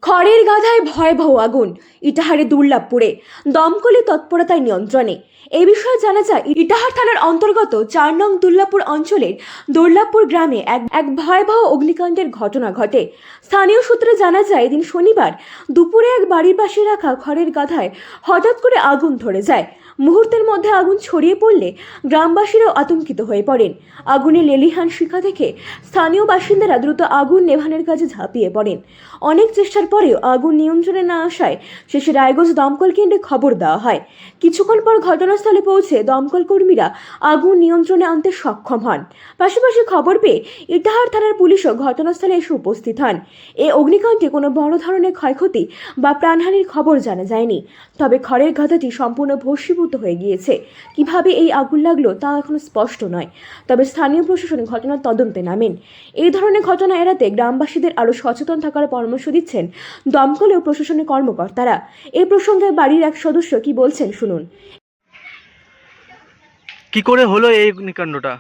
খড়ের গাধায় ভয়াবহ আগুন ইটাহারে দুর্লাভপুরে দমকলের তৎপরতায় নিয়ন্ত্রণে। এই বিষয়ে জানা যায়, ইটাহার থানার অন্তর্গত ৪ নং দুর্লাভপুর অঞ্চলের দুর্লাভপুর গ্রামে এক ভয়াবহ অগ্নিকাণ্ডের ঘটনা ঘটে। স্থানীয় সূত্রে জানা যায়, এদিন শনিবার দুপুরে এক বাড়ির পাশে রাখা খড়ের গাধায় হঠাৎ করে আগুন ধরে যায়। মুহূর্তের মধ্যে আগুন ছড়িয়ে পড়লে গ্রামবাসীরাও আতঙ্কিত হয়ে পড়েন। আগুনে লেলিহান শিখা দেখে স্থানীয় বাসিন্দারা দ্রুত আগুন নেভানোর কাজে ঝাঁপিয়ে পড়েন। অনেক চেষ্টার পরেও আগুন নিয়ন্ত্রণে না আসায় শেষে রায়গঞ্জ দমকল কেন্দ্রে খবর দেওয়া হয়। কিছুক্ষণ পর ঘটনাস্থলে পৌঁছে দমকল কর্মীরা আগুন নিয়ন্ত্রণে আনতে সক্ষম হন। পাশাপাশি খবর পেয়ে ইটাহার থানার পুলিশও ঘটনাস্থলে এসে উপস্থিত হন। এই অগ্নিকাণ্ডে কোনো বড় ধরনের ক্ষয়ক্ষতি বা প্রাণহানির খবর জানা যায়নি। তবে খড়ের গাধাটি সম্পূর্ণ ভস্মীভূত হয়ে গিয়েছে। কিভাবে এই আগুন লাগলো তা এখনো স্পষ্ট নয়। তবে স্থানীয় প্রশাসন ঘটনার তদন্তে নামেন। এই ধরনের ঘটনা এড়াতে গ্রামবাসীদের আরও সচেতন থাকার পরামর্শ দিচ্ছেন দমকল ও প্রশাসনের কর্মকর্তারা। এই প্রসঙ্গে বাড়ির এক সদস্য কি বলছেন শুনুন। কি করে হলো এই অগ্নিকাণ্ডটা?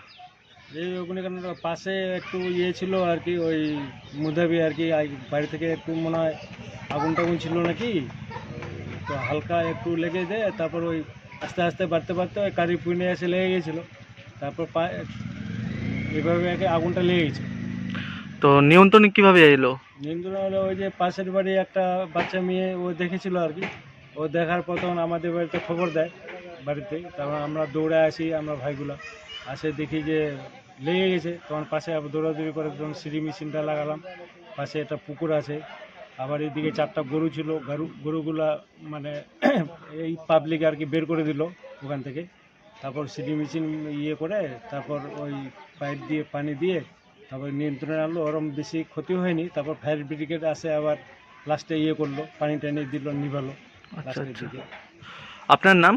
এই অগ্নিকাণ্ডটা পাশে একটু ছিল আর কি, ওই মুদাবি আর কি, বাড়ি থেকে একটু মনে হয় আগুন টাগুন ছিল নাকি, তো হালকা একটু লেগে দেয়, তারপর ওই আস্তে আস্তে বাড়তে বাড়তে ওই কারি পুইনে এসে লেগে গেছিলো, তারপর এভাবে আগুনটা লেগে গেছে। তো নিয়ন্ত্রণে কিভাবে এলো? নিয়ন্ত্রণ হলো ওই যে পাশের বাড়ি একটা বাচ্চা মেয়ে ও দেখেছিল আর কি, ও দেখার পর তখন আমাদের বাড়িতে খবর দেয় বাড়িতে, তারপর আমরা দৌড়ে আসি, আমরা ভাইগুলা আসে দেখি যে লেগে গেছে। তখন পাশে আবার দৌড়াদৌড়ি করে তখন সিঁড়ি মেশিনটা লাগালাম। পাশে একটা পুকুর আছে, আবার এইদিকে 4টা গরু ছিল, গরুগুলা মানে এই পাবলিক আর কি বের করে দিল ওখান থেকে। তারপর সিঁড়ি মেশিন করে তারপর ওই পাইপ দিয়ে পানি দিয়ে তারপর নিয়ন্ত্রণে আনলো। ওরম বেশি ক্ষতি হয়নি। তারপর ফায়ার ব্রিগেড আসে, আবার লাস্টে করলো, পানি টানি দিল, নিভালো লাস্টের দিকে। আপনার নাম?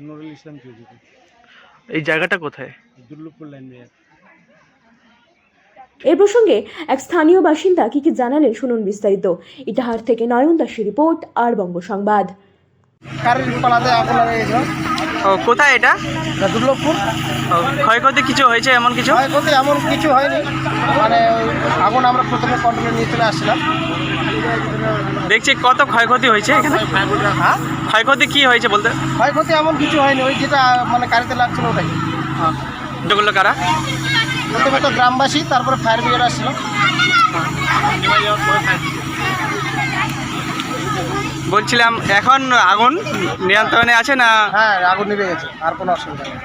নুরুল ইসলাম চৌধুরী। এই জায়গাটা কোথায়? দুর্লভপুর লাইন দিয়ে। এই প্রসঙ্গে এক স্থানীয় বাসিন্দা কি জানালেন শুনুন বিস্তারিত। ইটাহার থেকে নয়ন দাসের রিপোর্ট, আর বঙ্গ সংবাদ। কোথায় এটা? দুর্লভপুর। ক্ষয়ক্ষতি কিছু হয়েছে এমন কিছু? ক্ষয়ক্ষতি এমন কিছু হয়নি, মানে আগুন আমরা প্রথমে কন্ট্রোলে নিয়ে চলে আসছিলাম। দেখছি কত ক্ষয়ক্ষতি হয়েছে এখানে। হ্যাঁ, ক্ষয়ক্ষতি কি হয়েছে বলতে? ক্ষয়ক্ষতি এমন কিছু হয়নি, ওই যেটা মানে গাড়িতে লাগছিল ওটাই। যেগুলো কারা? প্রথমে তো গ্রামবাসী, তারপরে ফায়ার ব্রিগেড আসছিল। বলছিলাম এখন আগুন নিয়ন্ত্রণে আছে না? হ্যাঁ, আগুন নিভে গেছে, আর কোনো অসুবিধা নেই।